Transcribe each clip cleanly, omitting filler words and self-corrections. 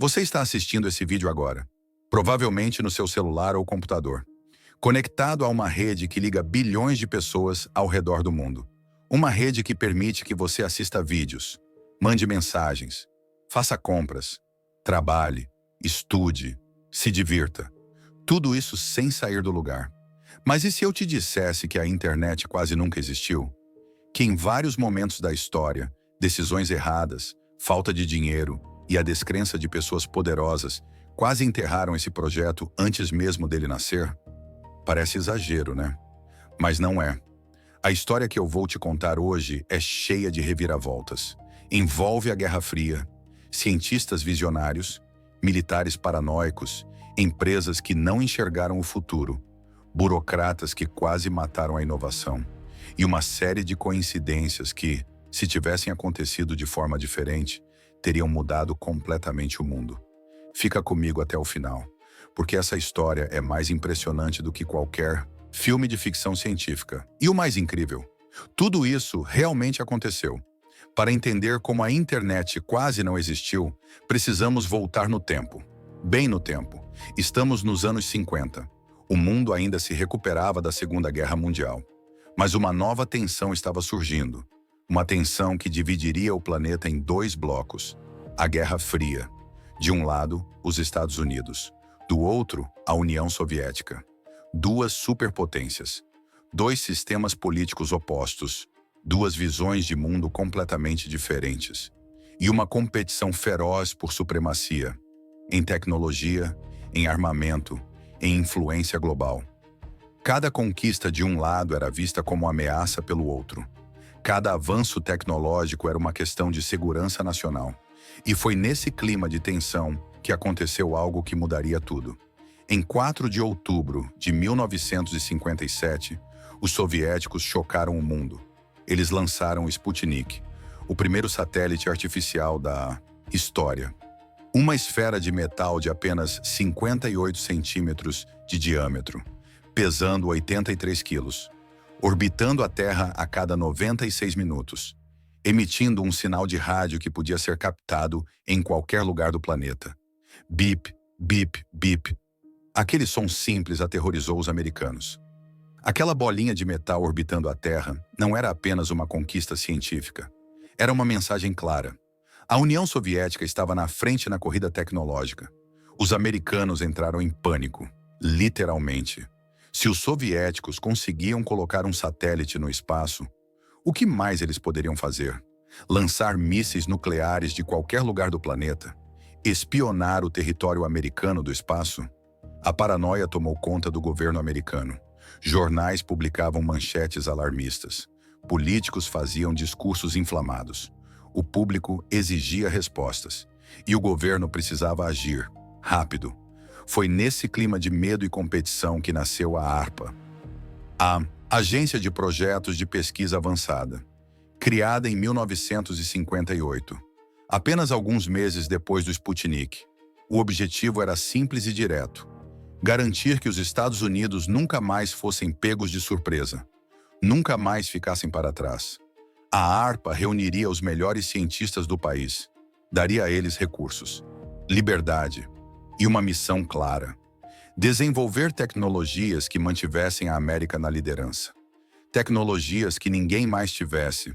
Você está assistindo esse vídeo agora, provavelmente no seu celular ou computador, conectado a uma rede que liga bilhões de pessoas ao redor do mundo. Uma rede que permite que você assista vídeos, mande mensagens, faça compras, trabalhe, estude, se divirta. Tudo isso sem sair do lugar. Mas e se eu te dissesse que a internet quase nunca existiu? Que em vários momentos da história, decisões erradas, falta de dinheiro e a descrença de pessoas poderosas quase enterraram esse projeto antes mesmo dele nascer? Parece exagero, né? Mas não é. A história que eu vou te contar hoje é cheia de reviravoltas. Envolve a Guerra Fria, cientistas visionários, militares paranoicos, empresas que não enxergaram o futuro, burocratas que quase mataram a inovação e uma série de coincidências que, se tivessem acontecido de forma diferente, teriam mudado completamente o mundo. Fica comigo até o final, porque essa história é mais impressionante do que qualquer filme de ficção científica. E o mais incrível, tudo isso realmente aconteceu. Para entender como a internet quase não existiu, precisamos voltar no tempo. Bem no tempo. Estamos nos anos 50. O mundo ainda se recuperava da Segunda Guerra Mundial. Mas uma nova tensão estava surgindo. Uma tensão que dividiria o planeta em dois blocos. A Guerra Fria. De um lado, os Estados Unidos. Do outro, a União Soviética. Duas superpotências. Dois sistemas políticos opostos. Duas visões de mundo completamente diferentes. E uma competição feroz por supremacia. Em tecnologia, em armamento, em influência global. Cada conquista de um lado era vista como ameaça pelo outro. Cada avanço tecnológico era uma questão de segurança nacional. E foi nesse clima de tensão que aconteceu algo que mudaria tudo. Em 4 de outubro de 1957, os soviéticos chocaram o mundo. Eles lançaram o Sputnik, o primeiro satélite artificial da história. Uma esfera de metal de apenas 58 centímetros de diâmetro, pesando 83 quilos, orbitando a Terra a cada 96 minutos, emitindo um sinal de rádio que podia ser captado em qualquer lugar do planeta. Bip, bip, bip. Aquele som simples aterrorizou os americanos. Aquela bolinha de metal orbitando a Terra não era apenas uma conquista científica. Era uma mensagem clara. A União Soviética estava na frente na corrida tecnológica. Os americanos entraram em pânico, literalmente. Se os soviéticos conseguiam colocar um satélite no espaço, o que mais eles poderiam fazer? Lançar mísseis nucleares de qualquer lugar do planeta? Espionar o território americano do espaço? A paranoia tomou conta do governo americano. Jornais publicavam manchetes alarmistas. Políticos faziam discursos inflamados. O público exigia respostas. E o governo precisava agir, rápido. Foi nesse clima de medo e competição que nasceu a ARPA, a Agência de Projetos de Pesquisa Avançada, criada em 1958, apenas alguns meses depois do Sputnik. O objetivo era simples e direto: garantir que os Estados Unidos nunca mais fossem pegos de surpresa, nunca mais ficassem para trás. A ARPA reuniria os melhores cientistas do país, daria a eles recursos, liberdade e uma missão clara: desenvolver tecnologias que mantivessem a América na liderança. Tecnologias que ninguém mais tivesse.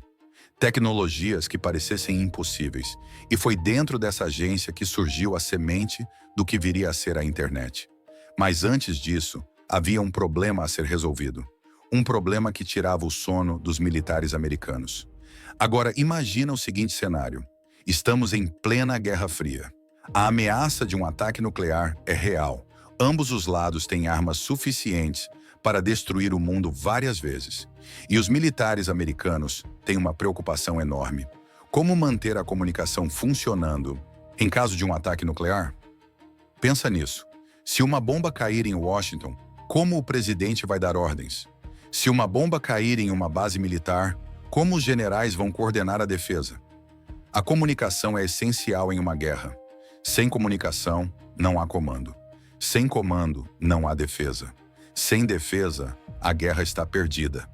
Tecnologias que parecessem impossíveis. E foi dentro dessa agência que surgiu a semente do que viria a ser a internet. Mas antes disso, havia um problema a ser resolvido. Um problema que tirava o sono dos militares americanos. Agora, imagina o seguinte cenário. Estamos em plena Guerra Fria. A ameaça de um ataque nuclear é real. Ambos os lados têm armas suficientes para destruir o mundo várias vezes. E os militares americanos têm uma preocupação enorme. Como manter a comunicação funcionando em caso de um ataque nuclear? Pensa nisso. Se uma bomba cair em Washington, como o presidente vai dar ordens? Se uma bomba cair em uma base militar, como os generais vão coordenar a defesa? A comunicação é essencial em uma guerra. Sem comunicação, não há comando. Sem comando, não há defesa. Sem defesa, a guerra está perdida.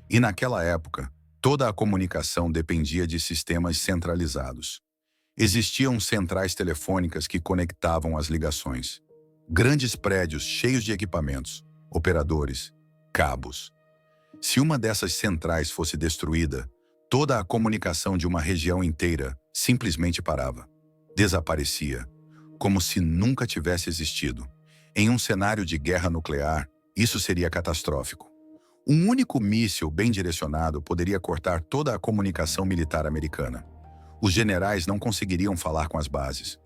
E naquela época, toda a comunicação dependia de sistemas centralizados. Existiam centrais telefônicas que conectavam as ligações. Grandes prédios cheios de equipamentos, operadores, cabos. Se uma dessas centrais fosse destruída, toda a comunicação de uma região inteira simplesmente parava. Desaparecia, como se nunca tivesse existido. Em um cenário de guerra nuclear, isso seria catastrófico. Um único míssil bem direcionado poderia cortar toda a comunicação militar americana. Os generais não conseguiriam falar com as bases.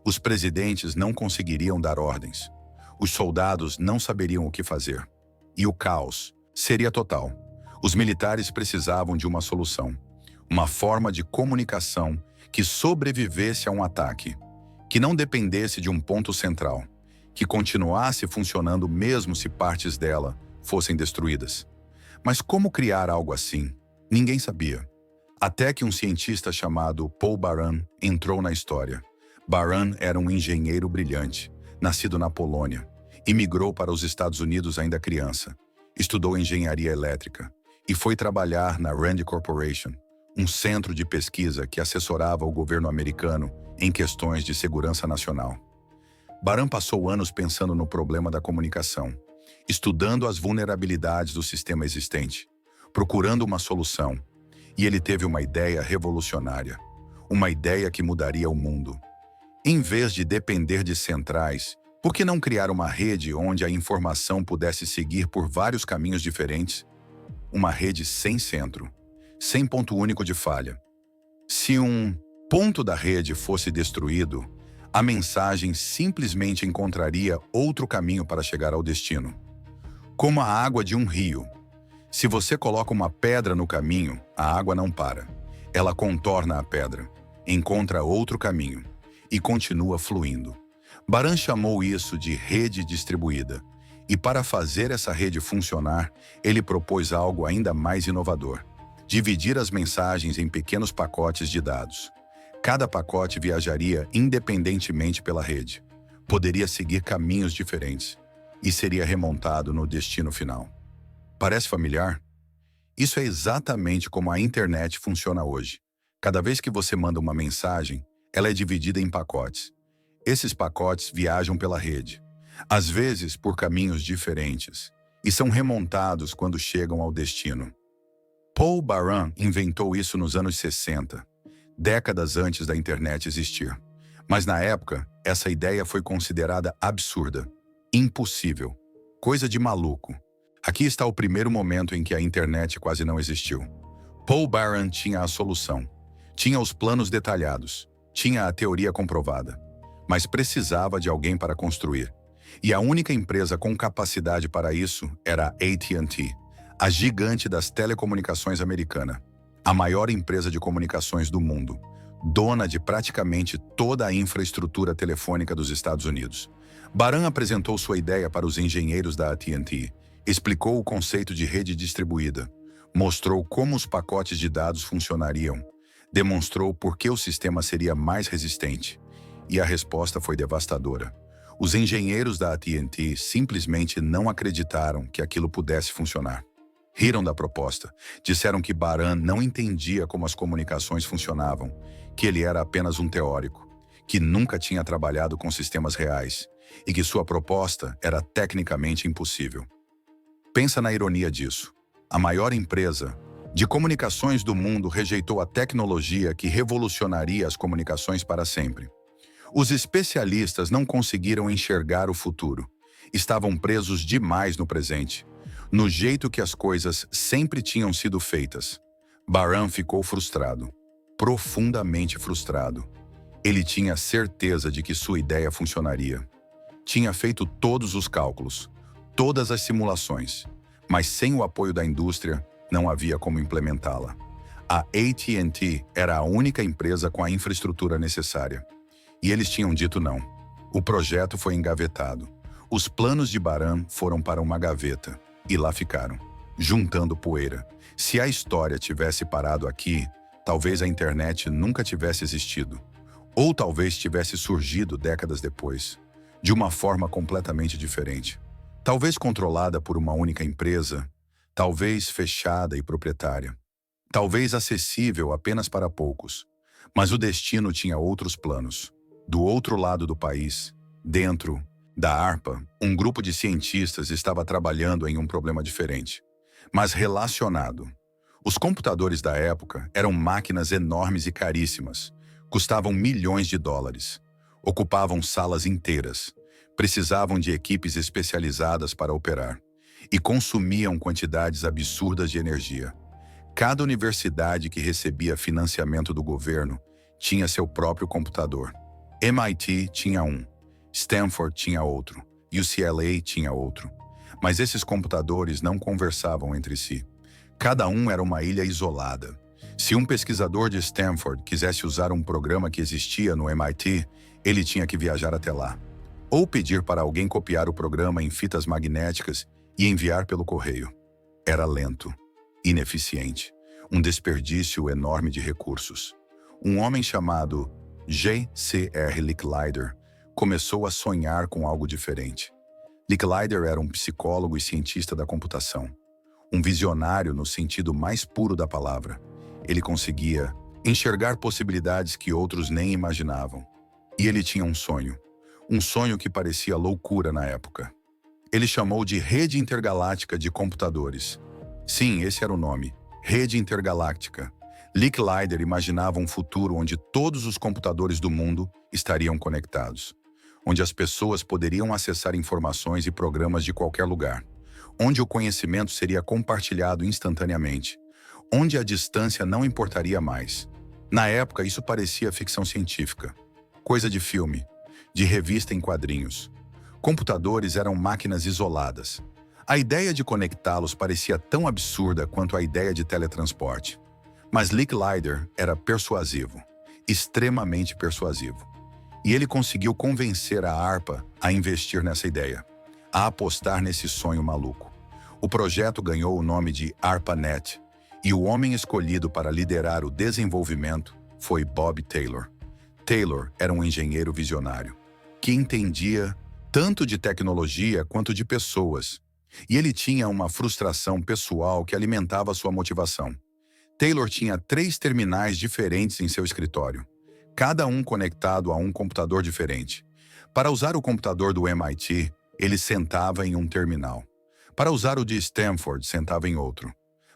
Os presidentes não conseguiriam dar ordens. Os soldados não saberiam o que fazer. E o caos seria total. Os militares precisavam de uma solução. Uma forma de comunicação que sobrevivesse a um ataque. Que não dependesse de um ponto central. Que continuasse funcionando mesmo se partes dela fossem destruídas. Mas como criar algo assim? Ninguém sabia. Até que um cientista chamado Paul Baran entrou na história. Baran era um engenheiro brilhante, nascido na Polônia, e migrou para os Estados Unidos ainda criança. Estudou engenharia elétrica e foi trabalhar na Rand Corporation, um centro de pesquisa que assessorava o governo americano em questões de segurança nacional. Baran passou anos pensando no problema da comunicação, estudando as vulnerabilidades do sistema existente, procurando uma solução, e ele teve uma ideia revolucionária, uma ideia que mudaria o mundo. Em vez de depender de centrais, por que não criar uma rede onde a informação pudesse seguir por vários caminhos diferentes? Uma rede sem centro, sem ponto único de falha. Se um ponto da rede fosse destruído, a mensagem simplesmente encontraria outro caminho para chegar ao destino. Como a água de um rio. Se você coloca uma pedra no caminho, a água não para. Ela contorna a pedra, encontra outro caminho e continua fluindo. Baran chamou isso de rede distribuída. E para fazer essa rede funcionar, ele propôs algo ainda mais inovador: dividir as mensagens em pequenos pacotes de dados. Cada pacote viajaria independentemente pela rede. Poderia seguir caminhos diferentes e seria remontado no destino final. Parece familiar? Isso é exatamente como a internet funciona hoje. Cada vez que você manda uma mensagem, ela é dividida em pacotes. Esses pacotes viajam pela rede, às vezes por caminhos diferentes, e são remontados quando chegam ao destino. Paul Baran inventou isso nos anos 60, décadas antes da internet existir. Mas na época, essa ideia foi considerada absurda, impossível, coisa de maluco. Aqui está o primeiro momento em que a internet quase não existiu. Paul Baran tinha a solução, tinha os planos detalhados, tinha a teoria comprovada, mas precisava de alguém para construir. E a única empresa com capacidade para isso era a AT&T, a gigante das telecomunicações americana, a maior empresa de comunicações do mundo, dona de praticamente toda a infraestrutura telefônica dos Estados Unidos. Baran apresentou sua ideia para os engenheiros da AT&T, explicou o conceito de rede distribuída, mostrou como os pacotes de dados funcionariam, demonstrou por que o sistema seria mais resistente. E a resposta foi devastadora. Os engenheiros da AT&T simplesmente não acreditaram que aquilo pudesse funcionar. Riram da proposta, disseram que Baran não entendia como as comunicações funcionavam, que ele era apenas um teórico, que nunca tinha trabalhado com sistemas reais e que sua proposta era tecnicamente impossível. Pensa na ironia disso. A maior empresa de comunicações do mundo rejeitou a tecnologia que revolucionaria as comunicações para sempre. Os especialistas não conseguiram enxergar o futuro. Estavam presos demais no presente, no jeito que as coisas sempre tinham sido feitas. Baran ficou frustrado, profundamente frustrado. Ele tinha certeza de que sua ideia funcionaria. Tinha feito todos os cálculos, todas as simulações, mas sem o apoio da indústria, não havia como implementá-la. A AT&T era a única empresa com a infraestrutura necessária. E eles tinham dito não. O projeto foi engavetado. Os planos de Baran foram para uma gaveta, e lá ficaram, juntando poeira. Se a história tivesse parado aqui, talvez a internet nunca tivesse existido. Ou talvez tivesse surgido décadas depois, de uma forma completamente diferente. Talvez controlada por uma única empresa, talvez fechada e proprietária, talvez acessível apenas para poucos, Mas o destino tinha outros planos. Do outro lado do país, dentro da ARPA, um grupo de cientistas estava trabalhando em um problema diferente, mas relacionado. Os computadores da época eram máquinas enormes e caríssimas, custavam milhões de dólares, ocupavam salas inteiras, precisavam de equipes especializadas para operar e consumiam quantidades absurdas de energia. Cada universidade que recebia financiamento do governo tinha seu próprio computador. MIT tinha um, Stanford tinha outro, UCLA tinha outro. Mas esses computadores não conversavam entre si. Cada um era uma ilha isolada. Se um pesquisador de Stanford quisesse usar um programa que existia no MIT, ele tinha que viajar até lá, ou pedir para alguém copiar o programa em fitas magnéticas e enviar pelo correio. Era lento, ineficiente, um desperdício enorme de recursos. Um homem chamado J.C.R. Licklider começou a sonhar com algo diferente. Licklider era um psicólogo e cientista da computação, um visionário no sentido mais puro da palavra. Ele conseguia enxergar possibilidades que outros nem imaginavam. E ele tinha um sonho que parecia loucura na época. Ele chamou de Rede Intergaláctica de Computadores. Sim, esse era o nome, Rede Intergaláctica. Licklider imaginava um futuro onde todos os computadores do mundo estariam conectados, onde as pessoas poderiam acessar informações e programas de qualquer lugar, onde o conhecimento seria compartilhado instantaneamente, onde a distância não importaria mais. Na época, isso parecia ficção científica, coisa de filme, de revista em quadrinhos. Computadores eram máquinas isoladas. A ideia de conectá-los parecia tão absurda quanto a ideia de teletransporte. Mas Licklider era persuasivo, extremamente persuasivo. E ele conseguiu convencer a ARPA a investir nessa ideia, a apostar nesse sonho maluco. O projeto ganhou o nome de ARPANET, e o homem escolhido para liderar o desenvolvimento foi Bob Taylor. Taylor era um engenheiro visionário, que entendia tanto de tecnologia quanto de pessoas, e ele tinha uma frustração pessoal que alimentava sua motivação. Taylor tinha 3 terminais diferentes em seu escritório, cada um conectado a um computador diferente. Para usar o computador do MIT, ele sentava em um terminal. Para usar o de Stanford, sentava em outro.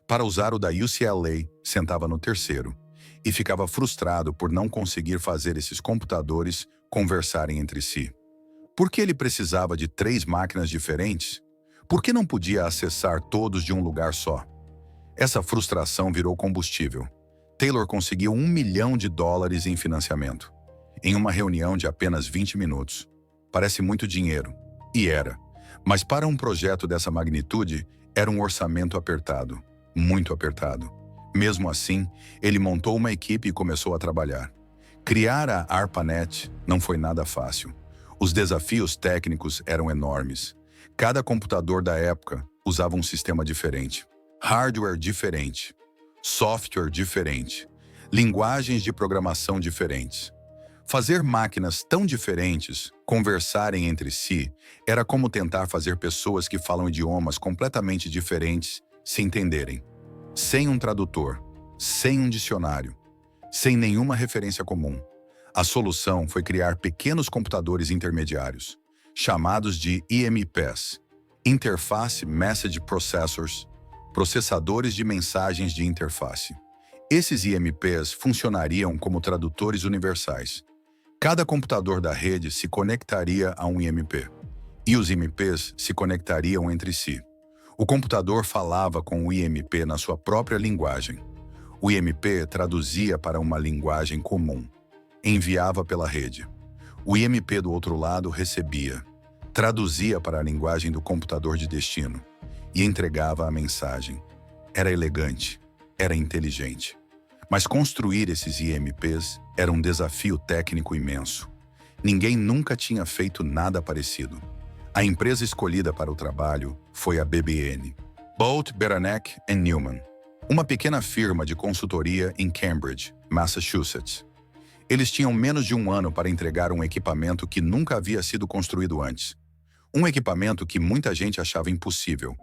Para usar o da UCLA, sentava no terceiro. E ficava frustrado por não conseguir fazer esses computadores conversarem entre si. Por que ele precisava de 3 máquinas diferentes? Por que não podia acessar todos de um lugar só? Essa frustração virou combustível. Taylor conseguiu $1 milhão em financiamento, em uma reunião de apenas 20 minutos. Parece muito dinheiro, e era. Mas para um projeto dessa magnitude, era um orçamento apertado, muito apertado. Mesmo assim, ele montou uma equipe e começou a trabalhar. Criar a ARPANET não foi nada fácil. Os desafios técnicos eram enormes. Cada computador da época usava um sistema diferente, hardware diferente, software diferente, linguagens de programação diferentes. Fazer máquinas tão diferentes conversarem entre si era como tentar fazer pessoas que falam idiomas completamente diferentes se entenderem. Sem um tradutor, sem um dicionário, sem nenhuma referência comum. A solução foi criar pequenos computadores intermediários, chamados de IMPs, Interface Message Processors, processadores de mensagens de interface. Esses IMPs funcionariam como tradutores universais. Cada computador da rede se conectaria a um IMP, e os IMPs se conectariam entre si. O computador falava com o IMP na sua própria linguagem. O IMP traduzia para uma linguagem comum, enviava pela rede. O IMP do outro lado recebia, traduzia para a linguagem do computador de destino e entregava a mensagem. Era elegante, era inteligente. Mas construir esses IMPs era um desafio técnico imenso. Ninguém nunca tinha feito nada parecido. A empresa escolhida para o trabalho foi a BBN, Bolt, Beranek and Newman, uma pequena firma de consultoria em Cambridge, Massachusetts. Eles tinham menos de um ano para entregar um equipamento que nunca havia sido construído antes. Um equipamento que muita gente achava impossível.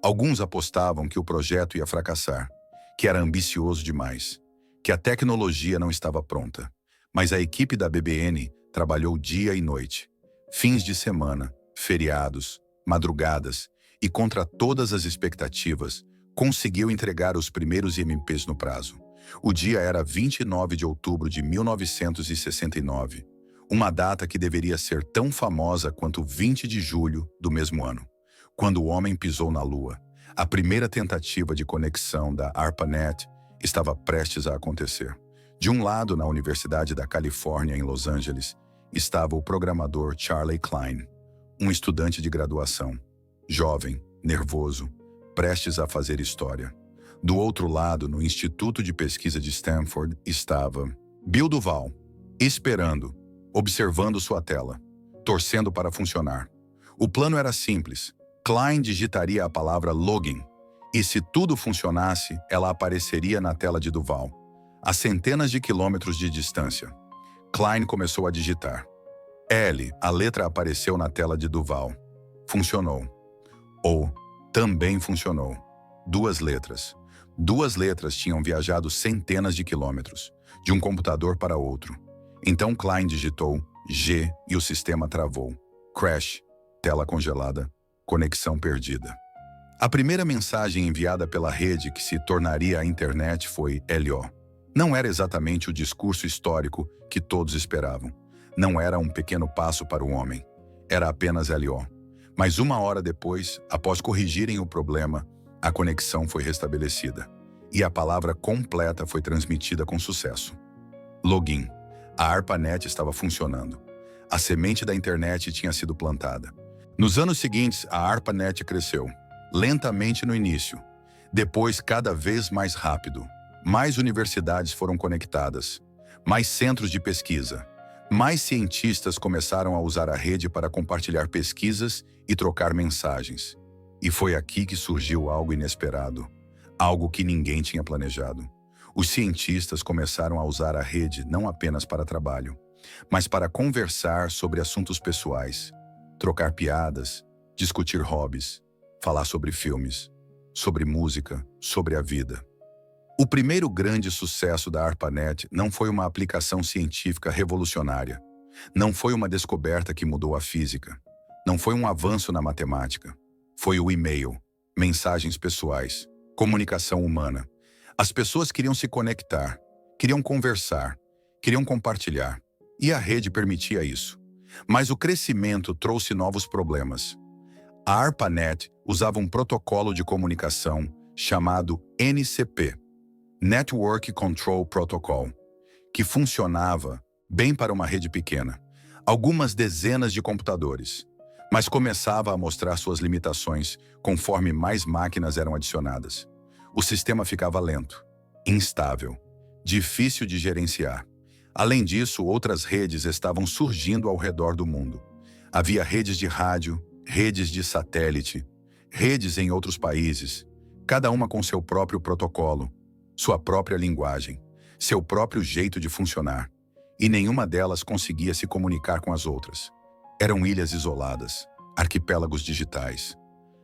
Alguns apostavam que o projeto ia fracassar, que era ambicioso demais. que a tecnologia não estava pronta. Mas a equipe da BBN trabalhou dia e noite, fins de semana, feriados, madrugadas, e contra todas as expectativas, conseguiu entregar os primeiros IMPs no prazo. O dia era 29 de outubro de 1969, uma data que deveria ser tão famosa quanto 20 de julho do mesmo ano, quando o homem pisou na Lua. A primeira tentativa de conexão da ARPANET estava prestes a acontecer. De um lado, na Universidade da Califórnia, em Los Angeles, estava o programador Charlie Klein, um estudante de graduação, jovem, nervoso, prestes a fazer história. Do outro lado, no Instituto de Pesquisa de Stanford, estava Bill Duval, esperando, observando sua tela, torcendo para funcionar. O plano era simples. Klein digitaria a palavra login, e se tudo funcionasse, ela apareceria na tela de Duval, a centenas de quilômetros de distância. Klein começou a digitar. L, a letra apareceu na tela de Duval. Funcionou. O, também funcionou. Duas letras. Duas letras tinham viajado centenas de quilômetros, de um computador para outro. Então Klein digitou G e o sistema travou. Crash, tela congelada, conexão perdida. A primeira mensagem enviada pela rede que se tornaria a internet foi LO. Não era exatamente o discurso histórico que todos esperavam. Não era um pequeno passo para o homem. Era apenas LO. Mas uma hora depois, após corrigirem o problema, a conexão foi restabelecida. E a palavra completa foi transmitida com sucesso. Login. A ARPANET estava funcionando. A semente da internet tinha sido plantada. Nos anos seguintes, a ARPANET cresceu. Lentamente no início. Depois, cada vez mais rápido. Mais universidades foram conectadas. Mais centros de pesquisa. Mais cientistas começaram a usar a rede para compartilhar pesquisas e trocar mensagens. E foi aqui que surgiu algo inesperado. Algo que ninguém tinha planejado. Os cientistas começaram a usar a rede não apenas para trabalho, mas para conversar sobre assuntos pessoais, trocar piadas, discutir hobbies, falar sobre filmes, sobre música, sobre a vida. O primeiro grande sucesso da ARPANET não foi uma aplicação científica revolucionária. Não foi uma descoberta que mudou a física. Não foi um avanço na matemática. Foi o e-mail, mensagens pessoais, comunicação humana. As pessoas queriam se conectar, queriam conversar, queriam compartilhar. E a rede permitia isso. Mas o crescimento trouxe novos problemas. A ARPANET usava um protocolo de comunicação chamado NCP, Network Control Protocol, que funcionava bem para uma rede pequena, algumas dezenas de computadores, mas começava a mostrar suas limitações conforme mais máquinas eram adicionadas. O sistema ficava lento, instável, difícil de gerenciar. Além disso, outras redes estavam surgindo ao redor do mundo. Havia redes de rádio, redes de satélite, redes em outros países, cada uma com seu próprio protocolo, sua própria linguagem, seu próprio jeito de funcionar, e nenhuma delas conseguia se comunicar com as outras. Eram ilhas isoladas, arquipélagos digitais.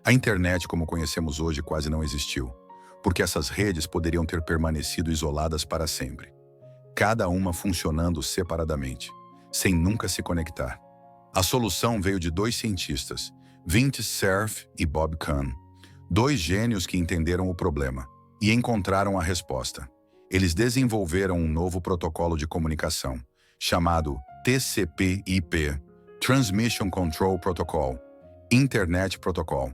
A internet, como conhecemos hoje, quase não existiu, porque essas redes poderiam ter permanecido isoladas para sempre, cada uma funcionando separadamente, sem nunca se conectar. A solução veio de dois cientistas, Vint Cerf e Bob Kahn, dois gênios que entenderam o problema e encontraram a resposta. Eles desenvolveram um novo protocolo de comunicação, chamado TCP/IP, Transmission Control Protocol, Internet Protocol.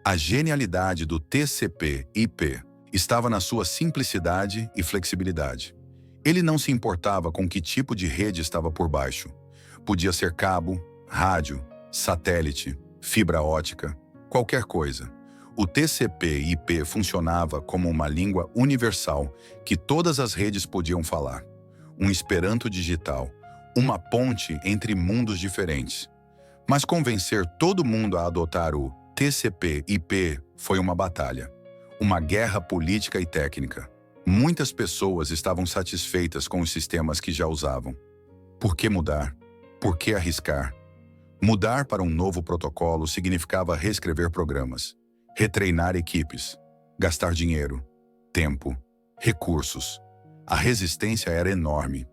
A genialidade do TCP/IP estava na sua simplicidade e flexibilidade. Ele não se importava com que tipo de rede estava por baixo. Podia ser cabo, rádio, satélite, fibra ótica, qualquer coisa. O TCP/IP funcionava como uma língua universal que todas as redes podiam falar. Um Esperanto digital, uma ponte entre mundos diferentes. Mas convencer todo mundo a adotar o TCP/IP foi uma batalha, uma guerra política e técnica. Muitas pessoas estavam satisfeitas com os sistemas que já usavam. Por que mudar? Por que arriscar? Mudar para um novo protocolo significava reescrever programas, retreinar equipes, gastar dinheiro, tempo, recursos. A resistência era enorme.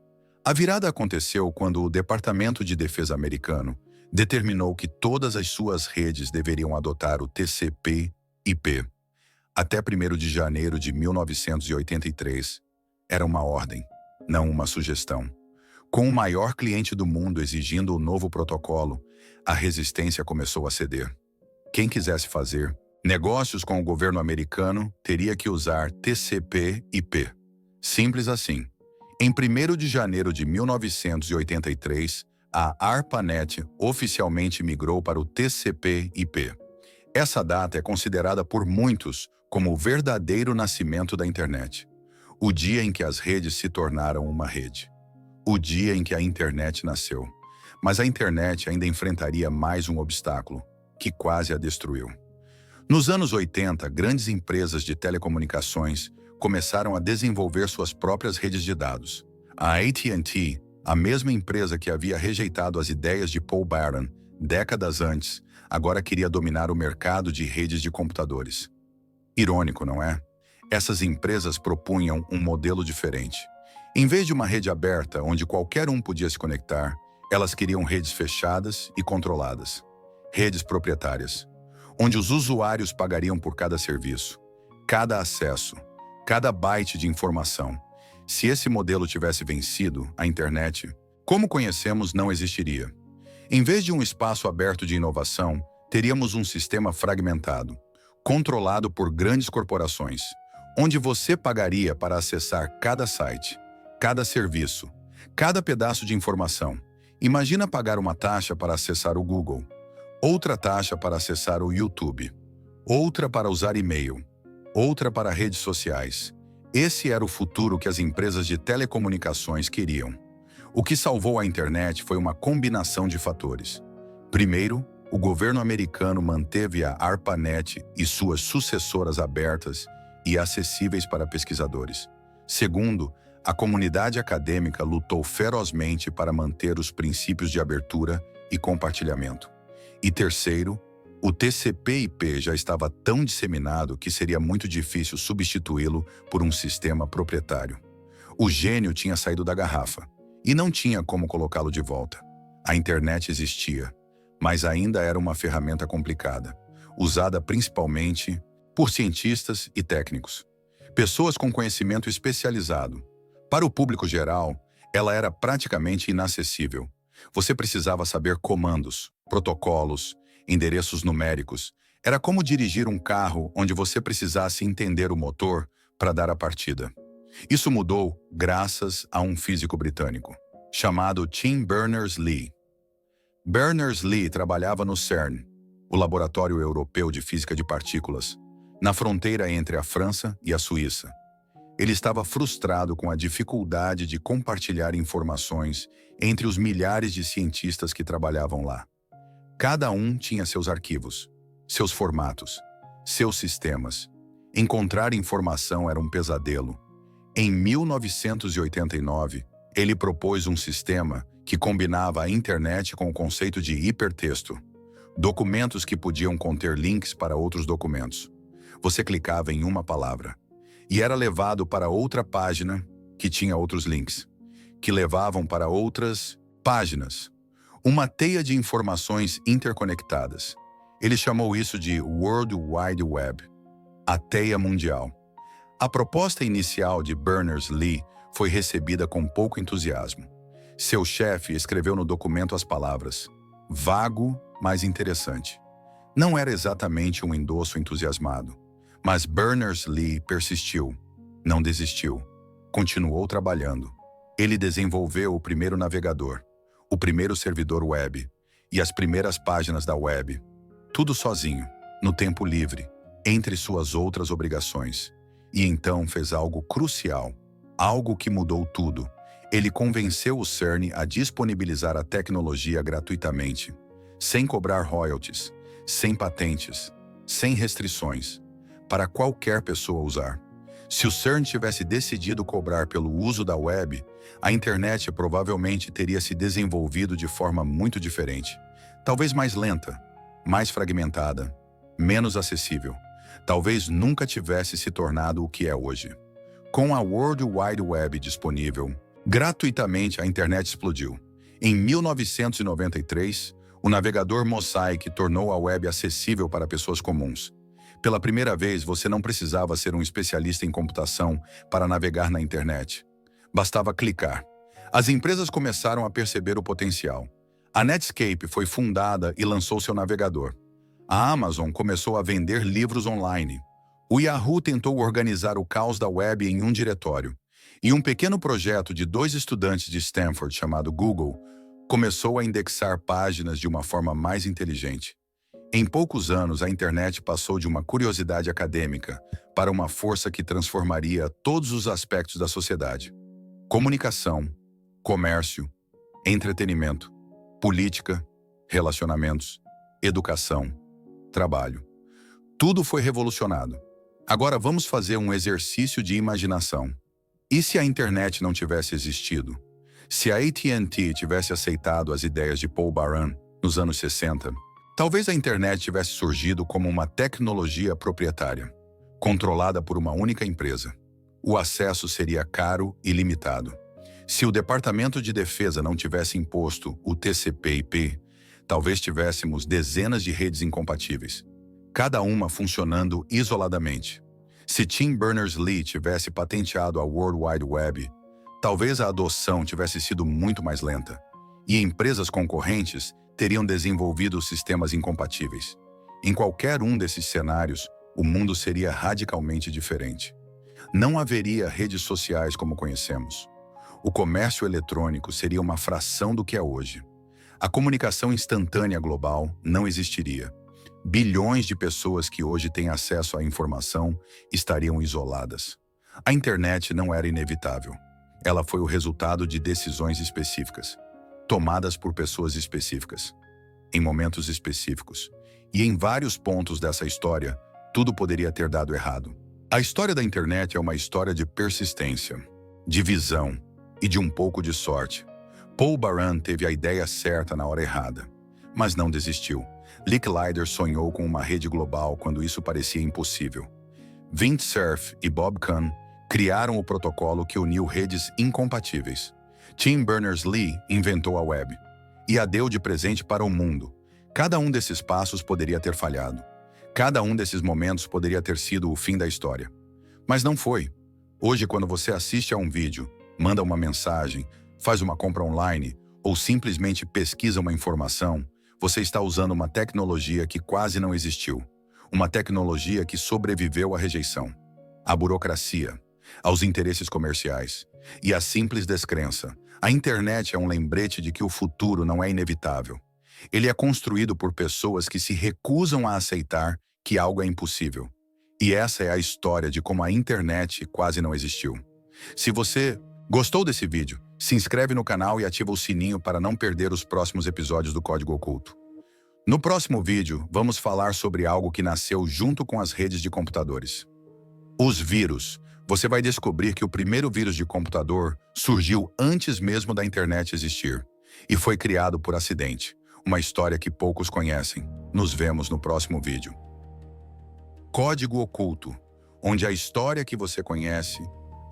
A virada aconteceu quando o Departamento de Defesa americano determinou que todas as suas redes deveriam adotar o TCP/IP. Até 1º de janeiro de 1983, era uma ordem, não uma sugestão. Com o maior cliente do mundo exigindo o novo protocolo, a resistência começou a ceder. Quem quisesse fazer negócios com o governo americano teria que usar TCP/IP. Simples assim. Em 1º de janeiro de 1983, a ARPANET oficialmente migrou para o TCP/IP. Essa data é considerada por muitos como o verdadeiro nascimento da internet. O dia em que as redes se tornaram uma rede. O dia em que a internet nasceu. Mas a internet ainda enfrentaria mais um obstáculo, que quase a destruiu. Nos anos 80, grandes empresas de telecomunicações começaram a desenvolver suas próprias redes de dados. A AT&T, a mesma empresa que havia rejeitado as ideias de Paul Barron décadas antes, agora queria dominar o mercado de redes de computadores. Irônico, não é? Essas empresas propunham um modelo diferente. Em vez de uma rede aberta onde qualquer um podia se conectar, elas queriam redes fechadas e controladas. Redes proprietárias, onde os usuários pagariam por cada serviço, cada acesso, cada byte de informação. Se esse modelo tivesse vencido, a internet, como conhecemos, não existiria. Em vez de um espaço aberto de inovação, teríamos um sistema fragmentado, controlado por grandes corporações, onde você pagaria para acessar cada site, cada serviço, cada pedaço de informação. Imagina pagar uma taxa para acessar o Google, outra taxa para acessar o YouTube, outra para usar e-mail, outra para redes sociais. Esse era o futuro que as empresas de telecomunicações queriam. O que salvou a internet foi uma combinação de fatores. Primeiro, o governo americano manteve a ARPANET e suas sucessoras abertas e acessíveis para pesquisadores. Segundo, a comunidade acadêmica lutou ferozmente para manter os princípios de abertura e compartilhamento. E terceiro, o TCP/IP já estava tão disseminado que seria muito difícil substituí-lo por um sistema proprietário. O gênio tinha saído da garrafa e não tinha como colocá-lo de volta. A internet existia, mas ainda era uma ferramenta complicada, usada principalmente por cientistas e técnicos, pessoas com conhecimento especializado. Para o público geral, ela era praticamente inacessível. Você precisava saber comandos, protocolos, endereços numéricos. Era como dirigir um carro onde você precisasse entender o motor para dar a partida. Isso mudou graças a um físico britânico, chamado Tim Berners-Lee. Berners-Lee trabalhava no CERN, o Laboratório Europeu de Física de Partículas, na fronteira entre a França e a Suíça. Ele estava frustrado com a dificuldade de compartilhar informações entre os milhares de cientistas que trabalhavam lá. Cada um tinha seus arquivos, seus formatos, seus sistemas. Encontrar informação era um pesadelo. Em 1989, ele propôs um sistema que combinava a internet com o conceito de hipertexto. Documentos que podiam conter links para outros documentos. Você clicava em uma palavra e era levado para outra página que tinha outros links, que levavam para outras páginas. Uma teia de informações interconectadas. Ele chamou isso de World Wide Web, a teia mundial. A proposta inicial de Berners-Lee foi recebida com pouco entusiasmo. Seu chefe escreveu no documento as palavras vago, mas interessante. Não era exatamente um endosso entusiasmado, mas Berners-Lee persistiu, não desistiu, continuou trabalhando. Ele desenvolveu o primeiro navegador, o primeiro servidor web e as primeiras páginas da web. Tudo sozinho, no tempo livre, entre suas outras obrigações. E então fez algo crucial, algo que mudou tudo. Ele convenceu o CERN a disponibilizar a tecnologia gratuitamente, sem cobrar royalties, sem patentes, sem restrições, para qualquer pessoa usar. Se o CERN tivesse decidido cobrar pelo uso da web, a internet provavelmente teria se desenvolvido de forma muito diferente. Talvez mais lenta, mais fragmentada, menos acessível. Talvez nunca tivesse se tornado o que é hoje. Com a World Wide Web disponível, gratuitamente a internet explodiu. Em 1993, o navegador Mosaic tornou a web acessível para pessoas comuns. Pela primeira vez, você não precisava ser um especialista em computação para navegar na internet. Bastava clicar. As empresas começaram a perceber o potencial. A Netscape foi fundada e lançou seu navegador. A Amazon começou a vender livros online. O Yahoo tentou organizar o caos da web em um diretório. E um pequeno projeto de 2 estudantes de Stanford chamado Google começou a indexar páginas de uma forma mais inteligente. Em poucos anos, a internet passou de uma curiosidade acadêmica para uma força que transformaria todos os aspectos da sociedade. Comunicação, comércio, entretenimento, política, relacionamentos, educação, trabalho. Tudo foi revolucionado. Agora vamos fazer um exercício de imaginação. E se a internet não tivesse existido? Se a AT&T tivesse aceitado as ideias de Paul Baran nos anos 60, talvez a internet tivesse surgido como uma tecnologia proprietária, controlada por uma única empresa. O acesso seria caro e limitado. Se o Departamento de Defesa não tivesse imposto o TCP/IP, talvez tivéssemos dezenas de redes incompatíveis, cada uma funcionando isoladamente. Se Tim Berners-Lee tivesse patenteado a World Wide Web, talvez a adoção tivesse sido muito mais lenta, e empresas concorrentes teriam desenvolvido sistemas incompatíveis. Em qualquer um desses cenários, o mundo seria radicalmente diferente. Não haveria redes sociais como conhecemos. O comércio eletrônico seria uma fração do que é hoje. A comunicação instantânea global não existiria. Bilhões de pessoas que hoje têm acesso à informação estariam isoladas. A internet não era inevitável. Ela foi o resultado de decisões específicas, tomadas por pessoas específicas, em momentos específicos. E em vários pontos dessa história, tudo poderia ter dado errado. A história da internet é uma história de persistência, de visão e de um pouco de sorte. Paul Baran teve a ideia certa na hora errada, mas não desistiu. Licklider sonhou com uma rede global quando isso parecia impossível. Vint Cerf e Bob Kahn criaram o protocolo que uniu redes incompatíveis. Tim Berners-Lee inventou a web e a deu de presente para o mundo. Cada um desses passos poderia ter falhado. Cada um desses momentos poderia ter sido o fim da história. Mas não foi. Hoje, quando você assiste a um vídeo, manda uma mensagem, faz uma compra online ou simplesmente pesquisa uma informação, você está usando uma tecnologia que quase não existiu. Uma tecnologia que sobreviveu à rejeição, à burocracia, aos interesses comerciais e à simples descrença. A internet é um lembrete de que o futuro não é inevitável. Ele é construído por pessoas que se recusam a aceitar que algo é impossível. E essa é a história de como a internet quase não existiu. Se você gostou desse vídeo, se inscreve no canal e ativa o sininho para não perder os próximos episódios do Código Oculto. No próximo vídeo, vamos falar sobre algo que nasceu junto com as redes de computadores. Os vírus. Você vai descobrir que o primeiro vírus de computador surgiu antes mesmo da internet existir e foi criado por acidente. Uma história que poucos conhecem. Nos vemos no próximo vídeo. Código Oculto, onde a história que você conhece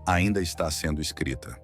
ainda está sendo escrita.